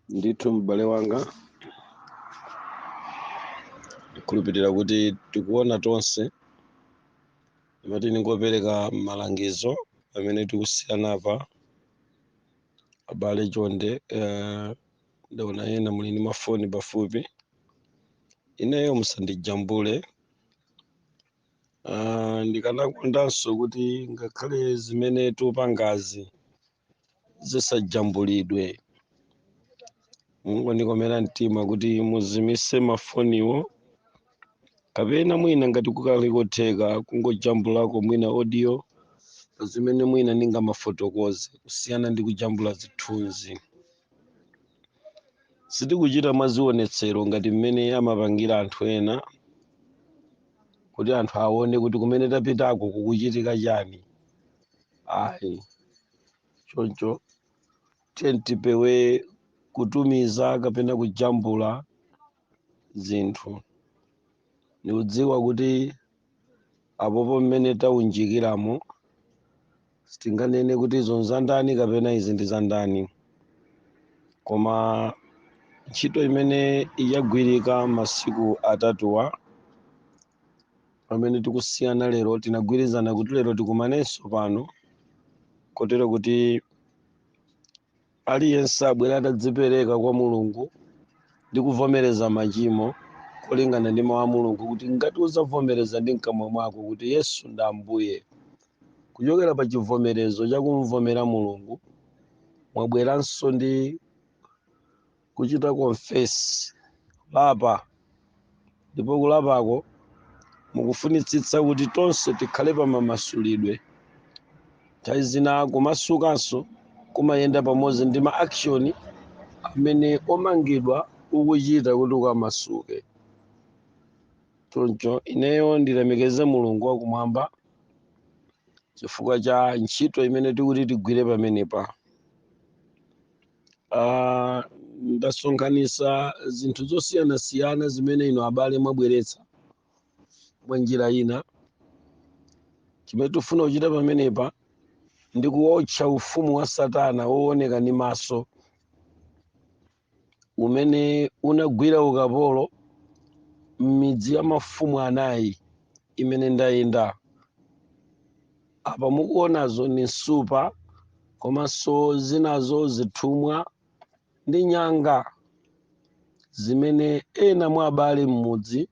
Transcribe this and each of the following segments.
Ndithu m'bale wanga ndikhulupirira kuti tikuona tonse imati ningopereka malangizo pamene tikusiyana apa abale chonde. Ndaona ena muli ndi mafoni pafupi, ineyo musandijambule. Ndikanakondanso kuti ngakhale zimene tupangazi zisajambulidwe. Mungondikomera mtima kuti muzimise mafoniwo, kapena mwina ngati kukali kotheka kungojambulako mwina audio zimene mwina ninga mafotokoze kusiyana ndi kujambula zithunzi. Sitikuchita mwazionetsero ngati mmene amapangira anthu ena kuti anthu aone kuti kumene tapitako kukuchitika chani. Ayi, choncho tiye tipewe kutumiza kapena kujambula zinthu. Ndikudziwa kuti apopo mmene taunjikiramo sitinganene kuti izo nzandani kapena izi ndi zandani, koma ntchito imene yagwirika masiku atatuwa pamene tikusiyana lero, tinagwirizana kuti lero tikumanenso pano, kotero kuti aliyense abwera atadzipereka kwa Mulungu ndi kuvomereza machimo kulingana ndi mawu a Mulungu, kuti ngati uzavomereza ndi mkamwa mwako kuti Yesu ndi Ambuye, kuchokera pa chivomerezo chakumvomera Mulungu mwabweranso ndi kuchita confess, kulapa. Ndipo kulapako mukufunitsitsa kuti tonse tikhale pa mamasulidwe. Nthawi zina kumasukanso kumayenda pamodzi ndi ma action amene omangidwa ukuchita kuti ukamasuke. Choncho ineyo ndilemekeze Mulungu wakumwamba chifukwa cha ntchito imene tikuti tigwire pamenepa. Ndasonkhanisa zinthu zosiyanasiyana zimene ino abale mwabweretsa mwa njira ina. Chimene tifuna kuchita pamenepa ndi kuotcha ufumu wa Satana wooneka ndi maso, umene unagwira ukapolo m'midzi ya mafumu anayi imene ndayenda. Apa mukuonazo ni supa, komanso zinazo zithumwa ndi nyanga, zimene ena mwa abale m'mudzi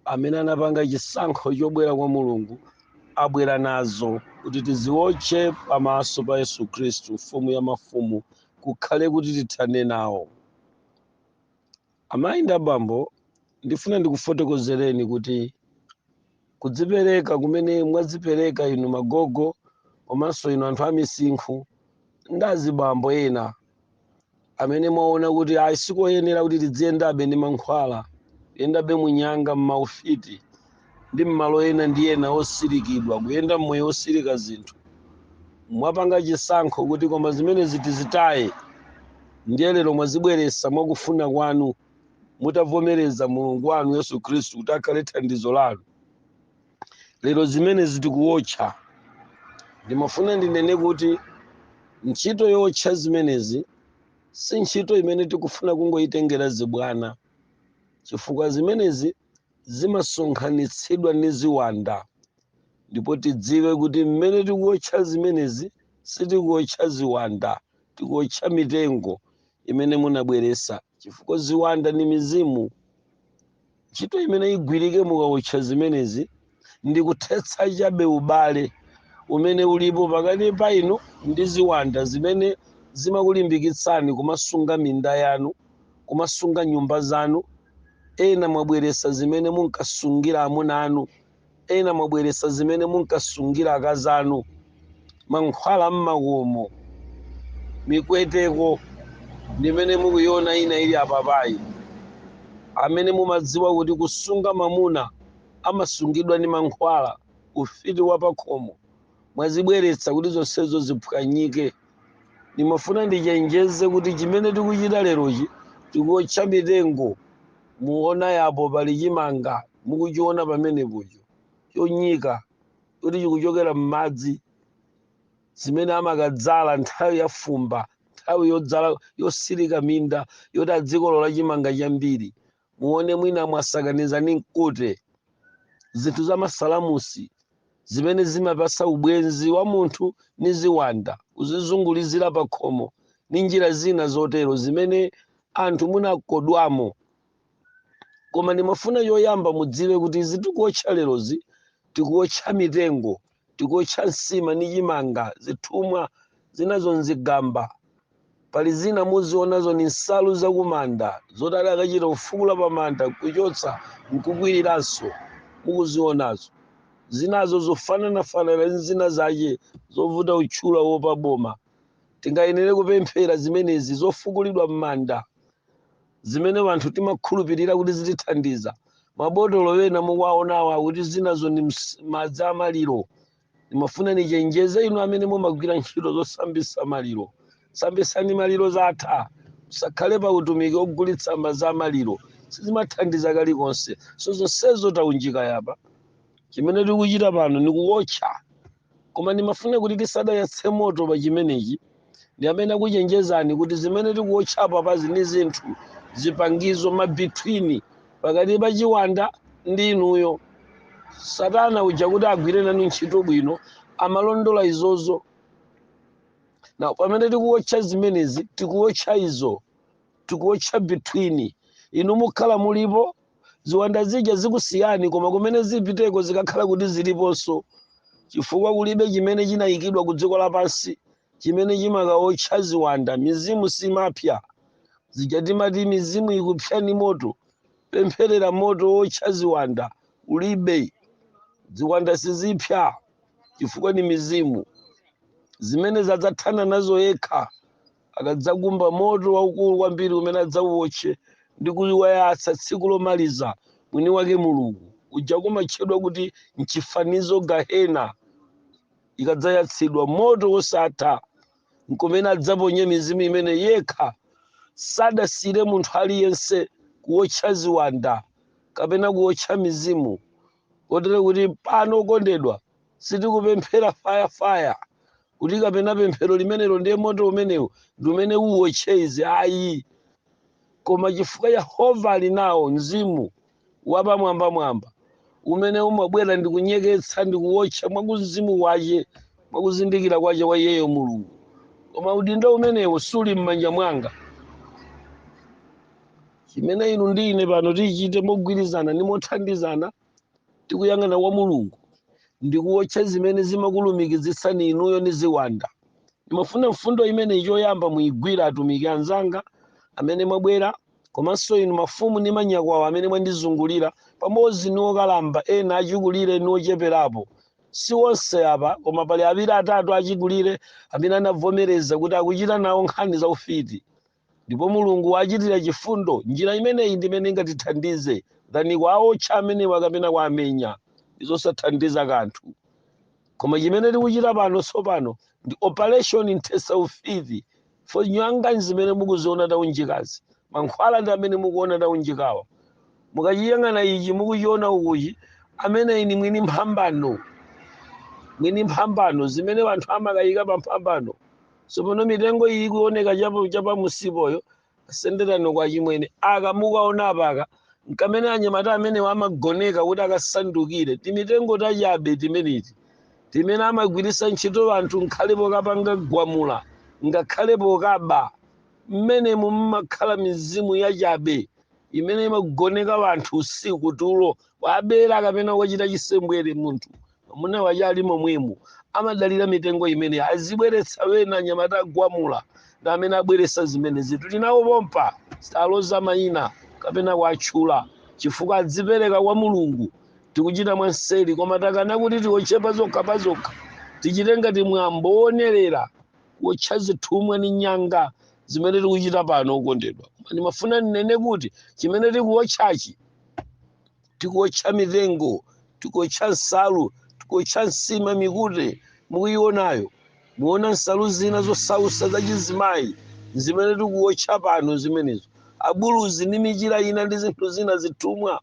amene anapanga chisankho chobwera kwa Mulungu abwera nazo kuti tiziotche pamaso pa Yesu Khristu, mfumu ya mafumu, kukhale kuti tithane nawo. Amayi ndi abambo, ndifuna ndikufotokozereni kuti kudzipereka kumene mwadzipereka inu magogo komanso inu anthu amisinkhu ndi azibambo ena amene mwaona kuti sikoyenera kuti tidziyendabe ndi mankhwala, tiyendabe munyanga, m'maufiti ndi m'malo ena ndi ena osirikidwa, kuyenda mmoyo osirika zinthu. Mwapanga chisankho kuti koma zimene tizitaye, ndiye lero mwazibweretsa mwakufuna kwanu, mutavomereza Mulungu wanu Yesu Khristu kuti akhale thandizo lanu. Lero zimene zitikuotcha, ndimafuna ndinene kuti ntchito yotcha zimenezi si ntchito imene tikufuna kungoyitengera zibwana, chifukwa zimenezi zimasonkhanitsidwa ndi ziwanda. Ndipo tidziwe kuti mmene tikuotcha zimenezi sitikuotcha ziwanda, tikuotcha mitengo imene munabweretsa, chifukwa ziwanda ni mizimu. Ntchito imene igwirike mukaotcha zimenezi ndi kuthetsa chabe ubale umene ulipo pakati pa inu ndi ziwanda zimene zimakulimbikitsani kumasunga minda yanu, kumasunga nyumba zanu. Ena mwabweretsa zimene munkasungira amuna anu, ena mwabweretsa zimene munkasungira akazi anu, mankhwala m'makomo, mikweteko ndimene mukuiona ina ili apapayi, amene mumadziwa kuti kusunga mamuna amasungidwa ndi mankhwala, ufiti wa pakhomo. Mwazibweretsa kuti zonsezo ziphwanyike. Ndimafuna ndichenjeze kuti chimene tikuchita lerochi tikuotcha mitengo. Muona yapo pali chimanga, mukuchiona pamenepocho chonyika kuti chikuchokera m'madzi, zimene amakadzala nthawi ya fumba, nthawi yodzala yosirika minda yoti adzikolola chimanga chambiri. Muone mwina mwasakaniza ni mkute, zinthu za masalamusi zimene zimapasa ubwenzi wa munthu ni ziwanda kuzizungulizira pa khomo ni njira zina zotero zimene anthu munakodwamo. Koma ndimafuna yoyamba mudziwe kuti izi tikuotcha lerozi tikuotcha mitengo, tikuotcha nsima ni chimanga, zithumwa zinazo nzigamba. Pali zina muzionazo ni nsalu zakumanda zoti adakachita kufukula pamanda kuchotsa nkukwiriranso mukuzionazo. Zinazo zofananafanana ndi zina zache zovuta utchula wopa boma. Tingayenere kupemphera zimenezi zofukulidwa m'manda zimene anthu timakhulupirira kuti zitithandiza. Mabotolo wena mukuwaonawa kuti zinazo ni madzi amaliro. Ndimafuna nichenjeze inu amene mumagwira ntchito zosambisa maliro. Sambisani maliro zatha. Musakhale pa utumiki ogulitsa madzi amaliro. Sizimathandiza kalikonse. So zonsezo taunjika yapa. Chimene tikuchita pano ni kuotcha. Koma ndimafuna kuti tisadayatse moto pa chimenechi. Ndi amene akuchenjezani kuti zimene tikuotcha apa zini zinthu zipangizo mabitwini pakati pa chiwanda ndi inuyo. Satana uja kuti agwire nanu ntchito bwino amalondola izozo. Na pamene tikuotcha zimenezi tikuotcha izo, tikuotcha bitwini. Inu mukhala mulipo ziwanda zija zikusiyani koma kumene zipiteko zikakhala kuti ziliponso. Chifukwa kulibe chimene chinayikidwa ku dziko lapansi chimene chimakaotcha ziwanda. Mizimu simapya. Zija timati mizimu ikupya ni moto. Pempherera moto otcha ziwanda ulibe. Ziwanda sizipya chifukwa ni mizimu. Zimene zadzathana nazo yekha akadzakumba moto waukulu kwambiri umene adzauotche ndi kuwayatsa tsiku lomaliza mwini wake Mulungu. Uja kumatchedwa kuti mchifanizo gahena. Ikadzayatsidwa moto wosatha nkumene adzaponye mizimu imene yekha sadasire munthu aliyense kuotcha ziwanda kapena kuotcha mizimu. Kotero kuti pano okondedwa sitikupemphera faya kuti kapena pemphero limenelo ndiye moto umenewo ndi umene uotche izi ayi. Koma chifukwa Yehova ali nawo mzimu wapamwambamwamba umene umabwera ndi kunyeketsa ndi kuotcha mwakuzimu wache mwakuzindikira kwache kwa iyeyo Mulungu. Koma udindo umenewo suli m'manja mwanga. Chimene inu ndi ine pano tichite mogwirizana ndi mothandizana tikuyang'ana kwa Mulungu ndi kuotcha zimene zimakulumikizitsani inuyo ni ziwanda. Ndimafuna mfundo imene yoyamba muyigwira atumiki anzanga amene mwabwera, komanso inu mafumu ni manyakwawa amene mwandizungulira pamodzi ni okalamba ena achikulire ni ocheperapo. Si onse apa koma pali awiri atatu achikulire amene anavomereza kuti akuchita nawo nkhani za ufiti. Ndipo Mulungu wachitira chifundo. Njira imeneyi ndi imene ingatithandize dhani kwa aotcha amene wakapena kwa amenya izosathandiza kanthu. Koma chimene tikuchita pano tsopano ndi operation intesa ufiti for nyanga zimene mukuziona taunjikazi. Mankhwala ndi amene mukuona taunjikawa. Mukachiyang'ana ichi mukuchiona ukuchi amene ini mwini mphambano. Mwini mphambano zimene anthu amakayika pa mphambano. Tsopano mitengo iyi ikuoneka chapa musipoyo asenderano kwa chimwene akamukaona apaka nkamene anyamata amene amagoneka kuti akasandukire timitengo tachabe timeniti timene amagwirisa ntchito anthu nkhalepo kapanga gwamula ngakhalepo kaba mmene mumakhala mizimu yachabe imene imagoneka anthu usiku tulo wabera kapena wachita chisembwere munthu muna wachali momwemo amadalira mitengo imene azibweretsa wena anyamata agwamula na amene abweresa zimene zitu tinawo pompa saloza mayina kapena kwatchula chifukwa adzipereka kwa Mulungu tikuchita mwanseri. Koma takana kuti tiotchepa zokha tichite ngati mwambo wonerera kuotcha zithumwa ni nyanga zimene tikuchita pano okondedwa. Ndimafuna ndinene kuti chimene tikuotchachi tikuotcha mitengo, tikuotcha nsalu, tikuotcha nsima mikute mukuyionayo. Muona nsalu zina zosausa zachizimayi zimene tikuotcha pano zimenezo. Abuluzi ni michira ina ndi zinthu zina zithumwa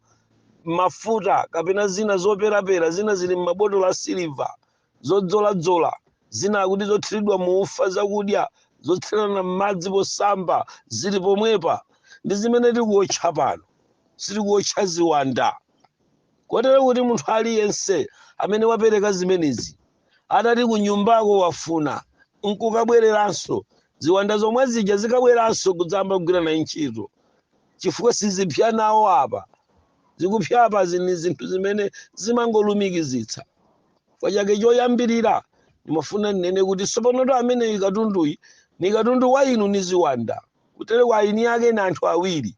mafuta kapena zina zoperapera zina zili m'mabotolo a siliva zodzoladzola zina akuti zothiridwa mu ufa zakudya zotherana m'madzi posamba zili pomwepa ndi zimene tikuotcha pano. Sitikuotcha ziwanda. Kotero kuti munthu aliyense amene wapereka zimenezi atati ku nyumbako wafuna nkukabwereranso ziwanda zomwe zija zikabweranso kudzamba kugwira naye ntchito, chifukwa sizipya nawo apa. Zikupya apa zini zinthu zimene zimangolumikizitsa. Kwa chake choyambirira ndimafuna ndinene kuti tsopanoto amene katunduyi ni katundu wa inu ni ziwanda. Kutere kwa aini yake ni anthu awiri.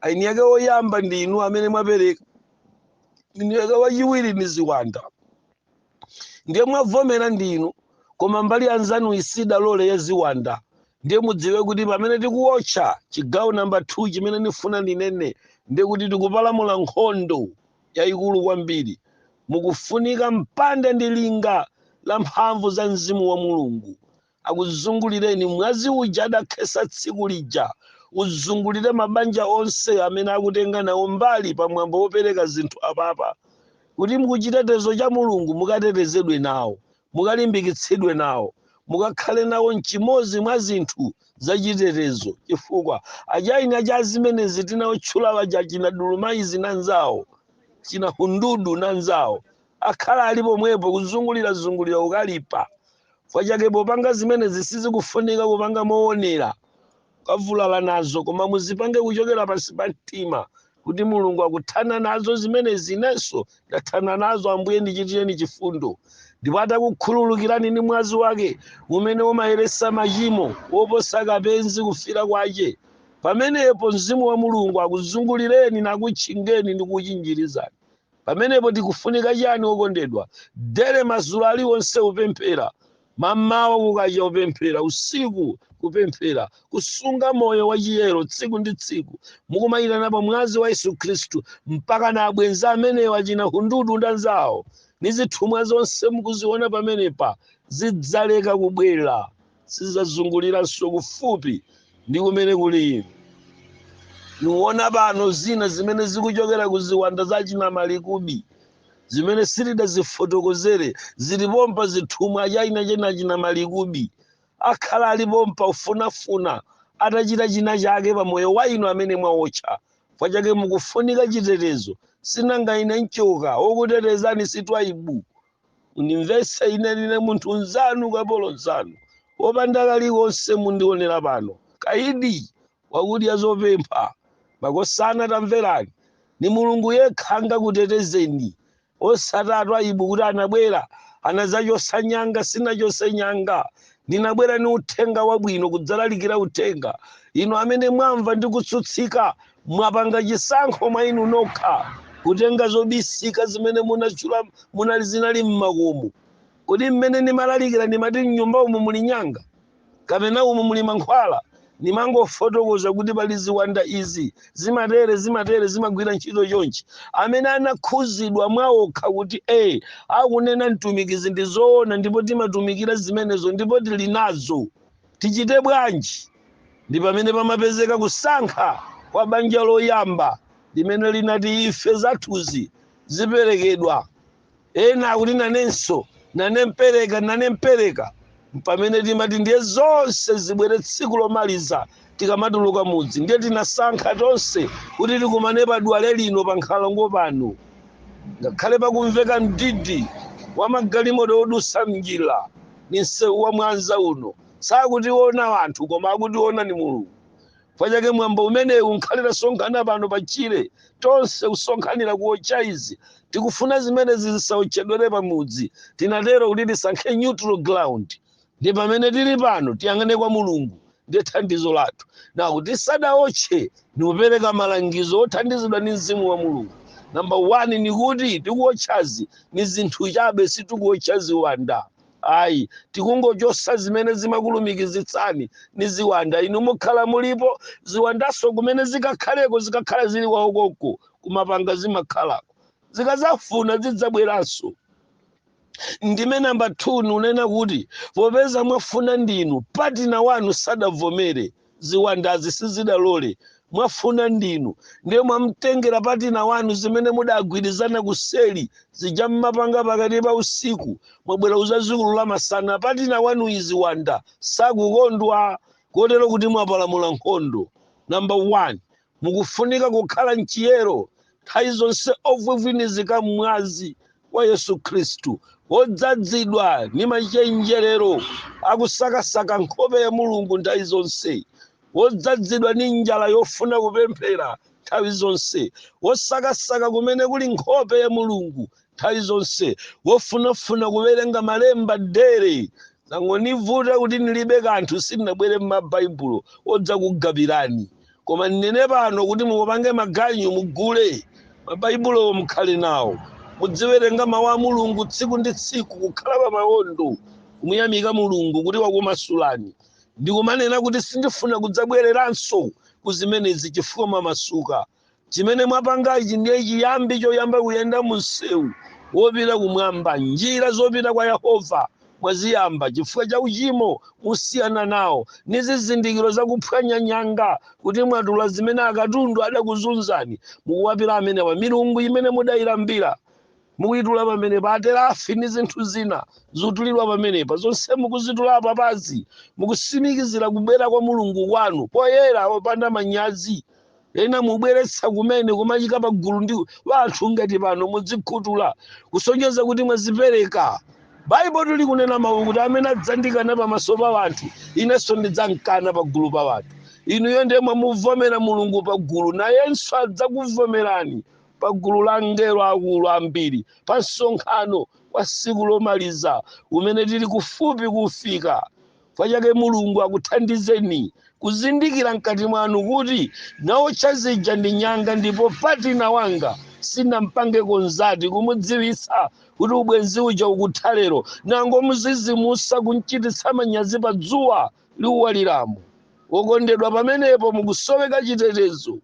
Aini yake oyamba ndi inu amene mwapereka. Aini yake wachiwiri ni ziwanda. Ndiye mwavomera ndi inu, koma mbali anzanu isidalole ya ziwanda. Ndiye mudziwe kuti pamene tikuotcha chigawo namba 2 chimene ndifuna ndinene ndiye kuti tikupalamula nkhondo yayikulu kwambiri. Mukufunika mpande ndi linga la mphamvu za Mzimu wa Mulungu akuzungulireni mwazi uja adakhesa tsiku lija. Uzungulire mabanja onse amene akutenga nawo mbali pamwambo wopereka zinthu apapa, kuti mukuchitetezo cha Mulungu mukatetezedwe nawo, mukalimbikitsidwe nawo, mukakhale nawo mchimodzi mwa zinthu zachitetezo. Chifukwa ajaini aja zimenezi tinaotchula waja china dulumayizi nanzawo, china hundudu nanzawo, akhala ali pomwepo kuzungulira ukalipa. Kwa chake popanga zimenezi sizikufunika kupanga moonera kavulala nazo, koma muzipange kuchokera pansi pa mtima kuti Mulungu akuthana nazo zimenezi. Inenso ndathana nazo, Ambuye ndichitireni chifundo. Ndipo atakukhululukirani ni mwazi wake umene umayeresa machimo woposa kapenzi kufira kwace. Pamenepo Mzimu wa Mulungu akuzungulireni nakutchingeni ndi kuchinjirizani. Pamenepo tikufunika chani okondedwa? Dere mazulu aliwonse upemphera, mamawa kukacha upemphera, usiku kupemphera, kusunga moyo wa chiyero tsiku ndi tsiku, mukumayitana pa mwazi wa Yesu Khristu mpaka na abwenzi amene wachina hundudu ndanzawo ni zithumwa zonse mukuziona pamenepa zidzaleka kubwera, sizazunguliranso kufupi ndi kumene kuli inu. Nuona pano zina zimene zikuchokera kuziwanda zachina malikubi, zimene sitidazifotokozere, zilipompa zithumwa ajaina china malikubi. Akhala alipompa ufunafuna atachita china chake pa moyo wa inu amene mwaotcha. Kwa chake mukufunika chitetezo. Sinanga ine nchoka wokutetezani si Twaibu. Unimvese ine munthu nzanu kapolo nzanu wopanda kaliwonse mundionera pano. Kaidi wakuti azopempha makosana tamverani. Ni Mulungu yekha angakutetezeni, osati Twaibu kuti anabwera anazachosa nyanga. Sinachose nyanga, ndinabwera ni uthenga wabwino kudzalalikira uthenga. Inu amene mwamva ndi kutsutsika mwapanga chisankho mwa inu nokha kutenga zobisika zimene munali zinali mmakomo. Kuti mmene nimalalikira nimati mnyumba umu muli nyanga kapena umu muli mankhwala, nimangofotokoza kuti pali ziwanda izi zimatere zimagwira ntchito chonchi. Amene anakhuzidwa mwawokha kuti akunena mtumikizi ndi zoona ndipo timatumikira zimenezo ndipo tili nazo, tichite bwanji? Ndi pamene pamapezeka kusankha kwa banja loyamba limene linati ife zathuzi ziperekedwa. Ena akuti nanenso nanempereka. Pamene timati ndiye zonse zibwere tsiku lomaliza tikamatuluka mudzi, ndiye tinasankha tonse kuti tikumane pa dwale lino pa nkhalango pano. Ngakhale pakumveka mdidi wa magalimoto odusa mnjira ni msewu wa Mwanza uno, sakutiona anthu koma akutiona ni Mulungu. Kwa chake mwambo umenewu nkhalira sonkhana pano pachire tonse kusonkhanira kuotcha izi. Tikufuna zimene zisaotchedwere pamudzi. Tinatero kuti tisankhe neutral ground. Ndi pamene tili pano tiyang'ane kwa Mulungu ndiye thandizo lathu. Na kuti sadaotche ni kupereka malangizo othandizidwa ndi Mzimu wa Mulungu. Number 1 ni kuti tikuotchazi ni zinthu chabe, situkuotcha ziwanda. Ayi, tikungochosa zimene zimakulumikizitsani ni ziwanda. Inu mukhala mulipo ziwandaso kumene zikakhaleko zikakhala zili kwaokoko kumapanga zimakhalako, zikazafuna zidzabweranso. Ndime namba 2 unena kuti popeza mwafuna ndinu patina wanu sadavomere ziwandazi sizidalole mwafuna ndinu ndiye mwamtengera patina wanu zimene mudagwirizana kuseli zija mmapanga pakati pa usiku mwabwera uzazikulu masana patina wanu izi wanda sakukondwa kotero kuti mwapalamula nkhondo. Number 1, mukufunika kukhala mchiyero nthawi zonse ovuvunizika mwazi wa Yesu Khristu wodzazidwa ni machenjerero akusakasaka nkhope ya Mulungu nthawi zonse, wodzazidwa ni njala yofuna kupemphera nthawi zonse, wosakasaka kumene kuli nkhope ya Mulungu nthawi zonse, wofunafuna kuwerenga malemba dere zangonivuta kuti nilibe kanthu sindinabwere m'mabaibulo odza kugabirani, koma nnene pano kuti mupange maganyu mugule mabaibulo mukhale nawo mudziwerenga mawu a Mulungu tsiku ndi tsiku kukhala pa mawondo kumuyamika Mulungu kuti wakumasulani. Ndikumanena kuti sindifuna kudzabwereranso kuzimenezi chifukwa mamasuka chimene mwapangachi ndiye chiyambi choyamba kuyenda mu msewu wopita kumwamba, njira zopita kwa Yehova mwaziyamba chifukwa cha uchimo musiyana nawo ni zizindikiro zakuphwanya nyanga kuti mwatula zimene akatundu adakuzunzani mukuwapira amenewa milungu imene mudayilambira mukuyitula pamene paterafi ni zinthu zina zotulidwa pamenepa zonse mukuzitula papazi mukusimikizira kubwera kwa Mulungu wanu poyera opanda manyazi ena mubweretsa kumene kumachika pagulu ndi wanthu ngati pano mudzikhutula kusonyeza kuti mwazipereka. Baibulo likunena mawu kuti amene adzandikana pamaso pa wanthu inenso ndidzamkana pagulu pa wanthu. Inuyo ndiye mwamuvomera Mulungu pagulu nayenso adzakuvomerani pagulu la angelo akulu ambiri pa msonkhano wa siku lomaliza umene tili kufupi kufika. Pachake Mulungu akuthandizeni kuzindikira mkati mwanu kuti naotcha zija ndi nyanga ndipo patina wanga sinampange konzati kumudziwitsa kuti ubwenzi uja ukutha lero nango muzizimusa kunchititsa manyazi pa dzuwa liuwaliramo. Wokondedwa pamenepo mukusoweka chitetezo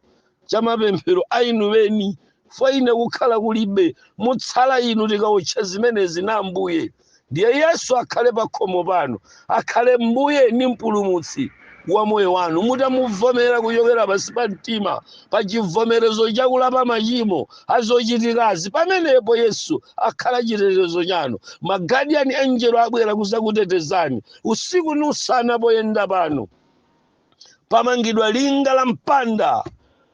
cha mapemphero a inu eni fwa ine kukhala kulibe mutsala inu tikaotcha zimenezi na Ambuye. Ndiye Yesu akhale pa khomo pano akhale Mbuye ni mpulumutsi wa moyo wanu mutamuvomera kuchokera pansi pa mtima pa chivomerezo chakulapa machimo azochitikazi pamenepo Yesu akhala chitetezo chanu. Magadiani angelo abwera kuzakutetezani usiku ni usana poyenda pano pamangidwa linga la mpanda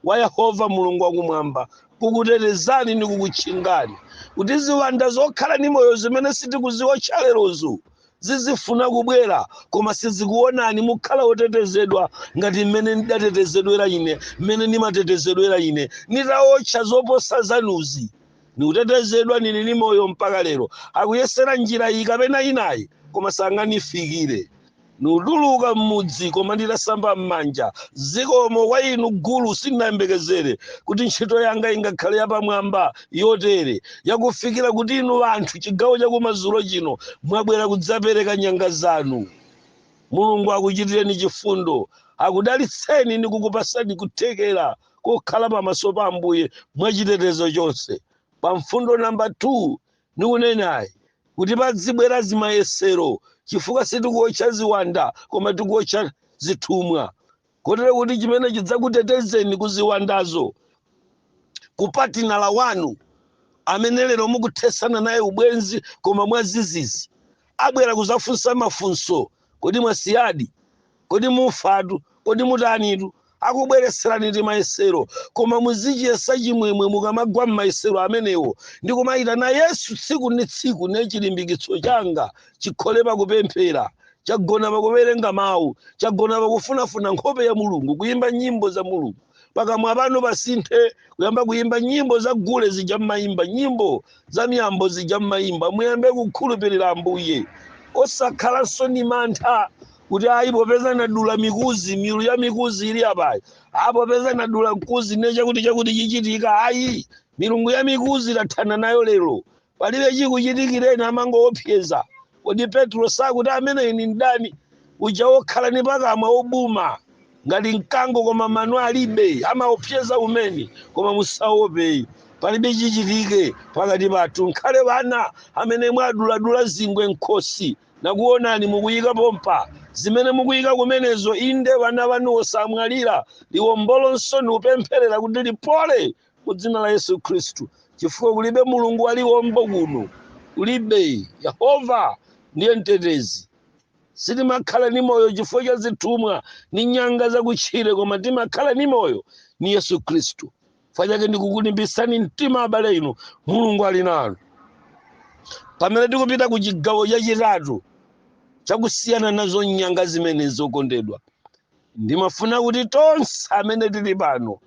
wa Yehova Mulungu wakumwamba kukutetezani ni kukutchingani kuti ziwanda zokhala ni moyo zimene sitikuziotcha lerozo zizifuna kubwera koma sizikuonani mukhala otetezedwa ngati mmene ndidatetezedwera ine mmene ndimatetezedwera ine nitaotcha zoposa zanuzi ni kutetezedwa nini ni moyo mpaka lero. Akuyesera njira iyi kapena inayi koma sanganifikire nuduluka mmudzi koma nditasamba m'manja zikomo kwa inu gulu sindinayembekezere kuti ntchito yanga ingakhale yapamwamba yotere yakufikira kuti inu anthu chigawo chakumadzulo chino mwabwera kudzapereka nyanga zanu. Mulungu akuchitireni chifundo akudalitseni ndi kukupasani kuthekera kokhala pamaso pa Ambuye mwachitetezo chonse. Pa mfundo namba 2 nikunenayi kuti padzibwera zimayesero chifukwa sitikuotcha ziwanda koma tikuotcha zithumwa kotero kuti chimene chidzakutetezeni kuziwandazo kupatina la wanu amene lero mukuthesana naye ubwenzi koma mwazizizi abwera kuzafunsa mafunso kodi mwasiyadi kodi mufatu kodi mutanitu akubwereserani ndi mayesero koma muzichiyesa chimwemwe mukamagwa m'mayesero amenewo ndi kumayitana Yesu tsiku ndi tsiku ne chilimbikitso changa chikhole pakupemphera chagona pakuwerenga mawu chagona pakufunafuna nkhope ya Mulungu kuyimba nyimbo za Mulungu pakamwa pano pasinthe kuyamba kuyimba nyimbo za gule zija mmayimba nyimbo za miyambo zija mmayimba muyambe kukhulupirira Ambuye osakhalanso ni mantha kuti ayi popeza nadula mikuzi milu ya mikuzi ili apayi popeza nadula mkuzi ne chakuti chichitika ayi milungu ya mikuzi tathana nayo lero palibe chikuchitikireni amangoopseza. Kodi Petro sakuti amene ni ndani uja wokhala ni pakamwa obuma ngati mkango koma mano alibe amaopseza umene koma musaope palibe chichitike pakati pathu nkhale bana amene mwaduladula zingwe nkhosi nakuonani mukuyika pompa zimene mukuyika kumenezo inde vana vanu osamwalira liwombolonso ni upempherera kuti lipole mu dzina la Yesu Khristu chifukwa kulibe mulungu aliwombo kuno kulibe. Yehova ndiye mtetezi. Sitimakhala ni moyo chifukwa cha zithumwa ni nyanga zakutchire, koma timakhala ni moyo ni Yesu Khristu. Fanyake ndikukulimbisani mtima abale inu, mulungu ali nanu. Pamene tikupita ku chigawo chachitatu chakusiyana nazo nyanga zimene zokondedwa, ndimafuna kuti tonse amene tili pano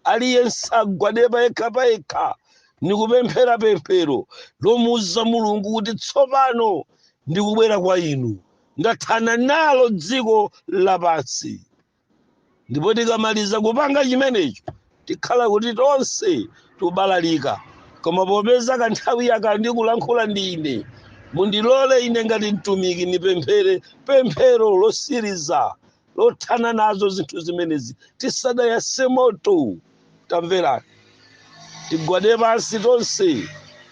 aliyense agwade payekha nikupemphera pemphero lomuwuza mulungu kuti tsopano ndikubwera kwa inu, ndathana nalo dziko lapansi. Ndipo tikamaliza kupanga chimenecho tikhala kuti tonse tubalalika. Koma popeza kanthawi yaka ndikulankhula ndi ine, mundilole ine ngati mtumiki nipemphere pemphero losiriza lothana nazo zinthu zimenezi tisadayase moto. Tamverani, tigwade pansi tonse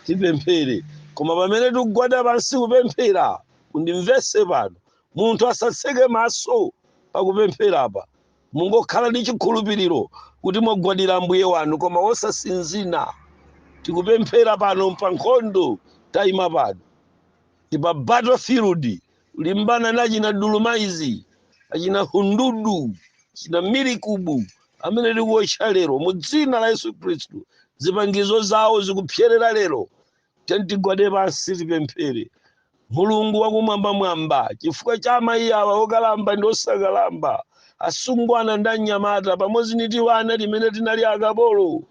tipemphere. Koma pamene tikugwada pansi kupemphera, mundimvese pano, munthu asatseke maso pakupempherapa. Mungokhala ndi chikhulupiriro kuti mwagwadira Ambuye wanu, koma osasinzina. Tikupemphera pano pa nkhondo tayima pano, tipa battlefield limbana na achina dulumaizi, achina hundudu, achina milikubu amene tikuotcha lero mu dzina la Yesu Khristu. Zipangizo zawo zikupyerera lero. Tigwade pansi tipemphere. Mulungu wakumwambamwamba, chifukwa cha amayi awa okalamba ndi osakalamba, asungwana ndi anyamata pamodzi ndi tiwana timene tinali akapolo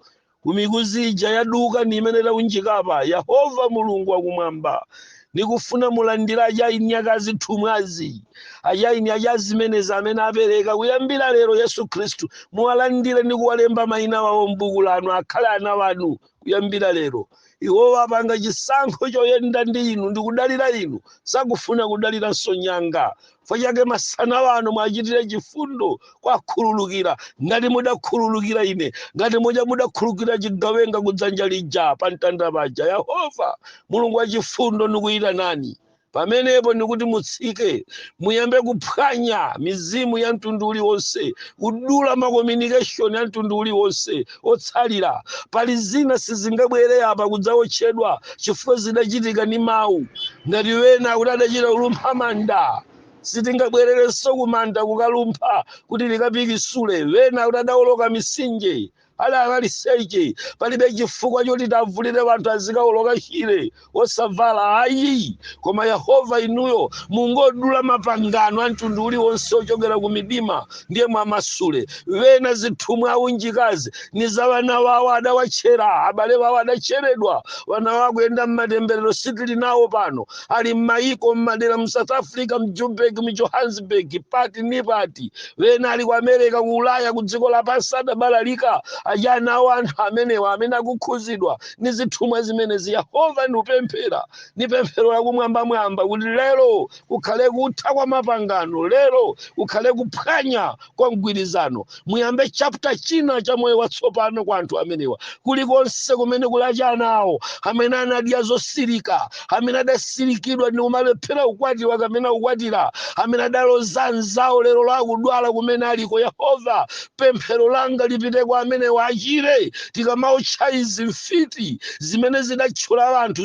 kumikuzi ija yaduka ni imene taunjikapa. Yehova Mulungu wakumwamba, nikufuna mulandira ajaini akazithumwazi, ajaini ajazimenezi amene apereka kuyambira lero Yesu Khristu, muwalandire ndi kuwalemba mayina wawo m'buku lanu akhale ana wanu kuyambira lero. Iwo apanga chisankho choyenda ndi inu ndi kudalira inu, sakufuna kudalira nyanga. Fanyake masana wano mwachitire chifundo kwa khululukira ngati mudakhululukira ine, ngati mudakhululukira chigawenga kudzanja lija pa mtanda paja. Yehova Mulungu wa chifundo nikuyita nani pamenepo nikuti mutsike muyambe kuphwanya mizimu ya mtundu uliwonse, kudula makomunikeshoni ya mtundu uliwonse otsalira. Pali zina sizingabwere apa kuotchedwa chifukwa zidachitika ni mawu. Ngati wena kuti adachita kulumpha manda, sitingabwererenso kumanda kukalumpha kuti likapikisule. Wena kuti adawoloka misinje alaliseche, palibe chifukwa choti tavulire wanthu azikawoloka chire osavala ayi. Koma Yehova inuyo mungodula mapangano a mtundu uliwonse ochokera ku midima ndiye mwamasule. Wena zithumwa aunjikazi ni za wana wawo adawatchera, abale wawo adacheredwa, wana wawo kuyenda mmatemberero sitili nawo pano, ali m'mayiko m'madera mu South Africa, mJoburg, mu Johannesburg, pati ni pati. Wena ali ku America, ku Ulaya, ku dziko lapansi adabalalika. Ajana anthu amenewa amene akukhuzidwa ni zithumwa zimenezi. Yehova ndikupemphera ni pemphero lakumwambamwamba kuti lero kukhale kutha kwa mapangano, lero kukhale kuphwanya kwa mgwirizano. Muyambe chapter china cha moyo watsopano kwa anthu amenewa, kulikonse kumene kulacha anawo amene anadya zosirika, amene adasirikidwa ndi kumalephera kukwatiwa kapena kukwatira, amene adaloza anzawo lero lakudwala kumene aliko. Yehova pemphero langa lipite kwa amene wachire tikamaotcha izi mfiti zimene zidatchula anthu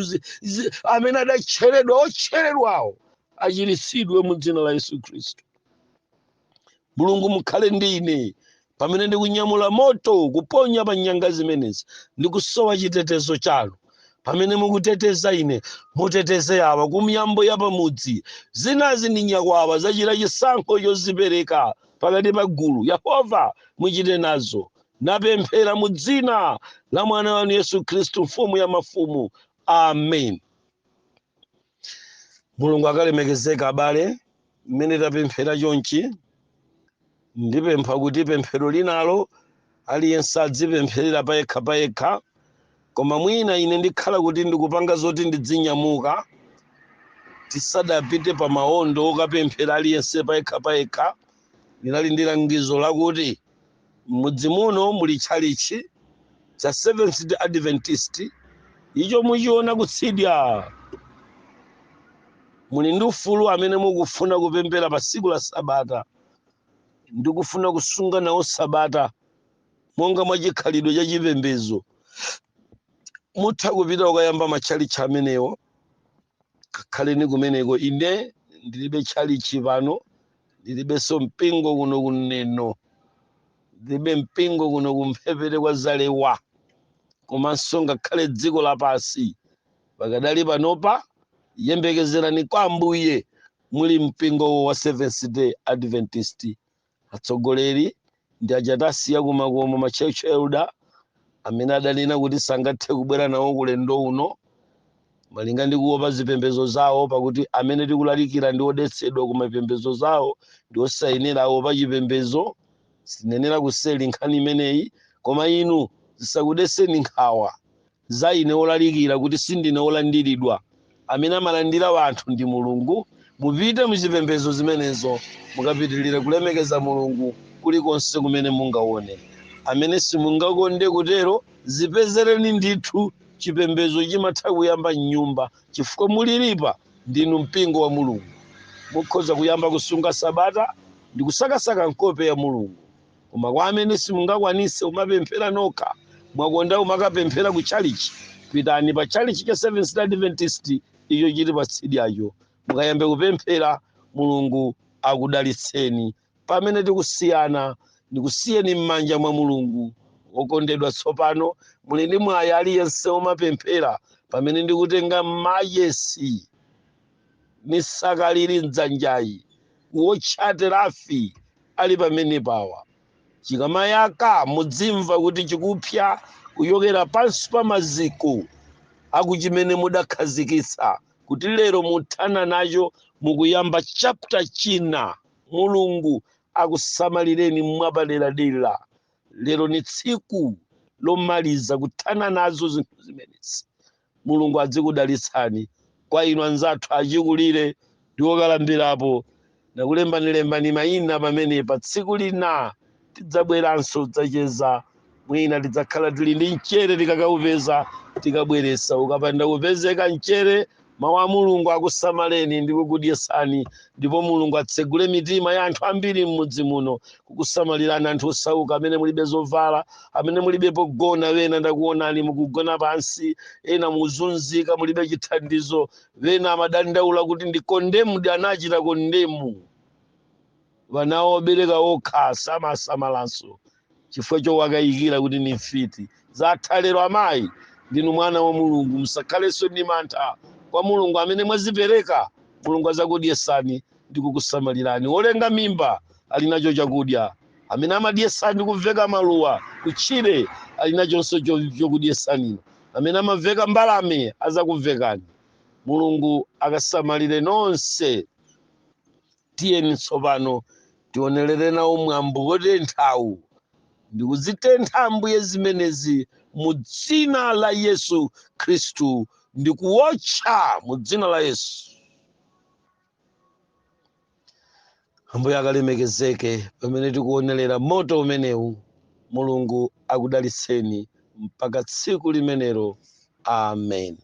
amene adatcheredwa, otcheredwawo achiritsidwe mu dzina la Yesu Khristu. Mulungu mukhale ndi ine pamene ndikunyamula moto kuponya pa nyanga zimenezi, ndikusowa chitetezo chanu. Pamene mukuteteza ine, muteteze awa kumyambo ya pamudzi, zinazi ndi nyakwawa zachita chisankho chozipereka pakati pa gulu. Yehova muchite nazo. Napemphera mu dzina la mwana wanu Yesu Khristu, mfumu ya mafumu. Amen. Mulungu akalemekezeka abale, mmene tapemphera chonchi. Ndipempha kuti pemphero linalo aliyense adzipempherera payekha, koma mwina ine ndikhala kuti ndikupanga zoti ndidzinyamuka, tisadapite pa maondo okapemphera aliyense payekha. Ndinali ndi langizo lakuti mudzi muno muli tchalichi cha Seventh Adventist, icho muchiona kutsidya muli ndi ufulu amene mukufuna kupemphera pa tsiku la sabata ndikufuna kusunga nawo sabata monga mwa chikhalidwe cha chipembedzo, mutha kupita ukayamba matchalichi amenewo. Kakhaleni kumeneko. Ine ndilibe tchalichi pano, ndilibenso mpingo kuno ku Neno, ndilibe mpingo kuno kumphepete kwa Zalewa, komanso ngakhale dziko lapansi. Pakadali panopa yembekezerani kwa Ambuye muli mpingo wa Seventh Day Adventist. Atsogoleri ndi ajatasiya kumakomo machechi elder amene adanena kuti sangathe kubwera nawo kulendo uno malinga ndi kuopa zipembedzo zawo, pakuti amene tikulalikira ndi odetsedwa ku mapembedzo zawo ndi osayinirawo pa chipembedzo. Sinenera kuseli nkhani imeneyi, koma inu zisakudeseni nkhawa za ine olalikira kuti sindine olandiridwa. Amene amalandira wanthu ndi Mulungu. Mupite muzipembedzo zimenezo mukapitirire kulemekeza Mulungu kulikonse kumene mungaone. Amene simungakonde kutero, zipezereni ndithu chipembedzo chimatha kuyamba m'nyumba, chifukwa mulilipa ndinu mpingo wa Mulungu. Mukhoza kuyamba kusunga sabata ndi kusakasaka nkope ya Mulungu. Koma kwa amene simungakwanise umapemphera nokha, mwakonda umakapemphera ku chalichi, pitani pa chalichi cha Seventh Day Adventist iyo chili pa tsidyacho, mukayambe kupemphera. Mulungu akudalitseni. Pamene tikusiyana ndikusiyeni m'manja mwa Mulungu. Okondedwa, tsopano muli ndi mwayi aliyense umapemphera pamene ndikutenga mayesi misaka lili mdzanjayi, kuotcha terafi ali pamene pawa. Chikamayaka mudzimva kuti chikupya kuyokera pansi pa maziko akuchimene mudakhazikitsa kuti lero muthana nacho mukuyamba chapter china. Mulungu akusamalireni mwapaderadera. Lero ni tsiku lomaliza kuthana nazo zinthu zimenezi. Mulungu adzikudalitsani. Kwa inu anzathu achikulire ndi okalambirapo, nakulembani mayina pamene pa tsiku lina tidzabweranso tidzacheza. Mwina tidzakhala tili ndi mchere tikakaupeza tikabweresa. Ukapanda kupezeka mchere, mawu a Mulungu akusamaleni ndi kukudyetsani, ndipo Mulungu atsegule mitima ya anthu ambiri m'mudzi muno kukusamalirani. Anthu osauka amene mulibe zovala, amene mulibe pogona, wena ndakuonani mukugona pansi, ena muzunzika mulibe chithandizo, wena amadandaula kuti ndi kondemu ndi anachita kondemu. Wana obereka okha samasamalanso chifukwa chowakayikira kuti ni mfiti. Zatha lero amayi, ndinu mwana wa Mulungu, musakhalenso ndi mantha. Kwa Mulungu amene mwazipereka, Mulungu azakudyetsani ndi kukusamalirani. Olenga mimba ali nacho chakudya, amene amadyetsani kuveka maluwa kutchire ali nachonso chokudyetsani, amene amaveka mbalame azakuvekani. Mulungu akasamalire nonse. Tiyeni tsopano tionerere nawo mwambo wotenthawu ndi kuzitentha Ambuye zimenezi mu dzina la Yesu Khristu, ndi kuotcha mu dzina la Yesu. Ambuye akalemekezeke pamene tikuonerera moto umenewu. Mulungu akudalitseni mpaka tsiku limenelo. Amen.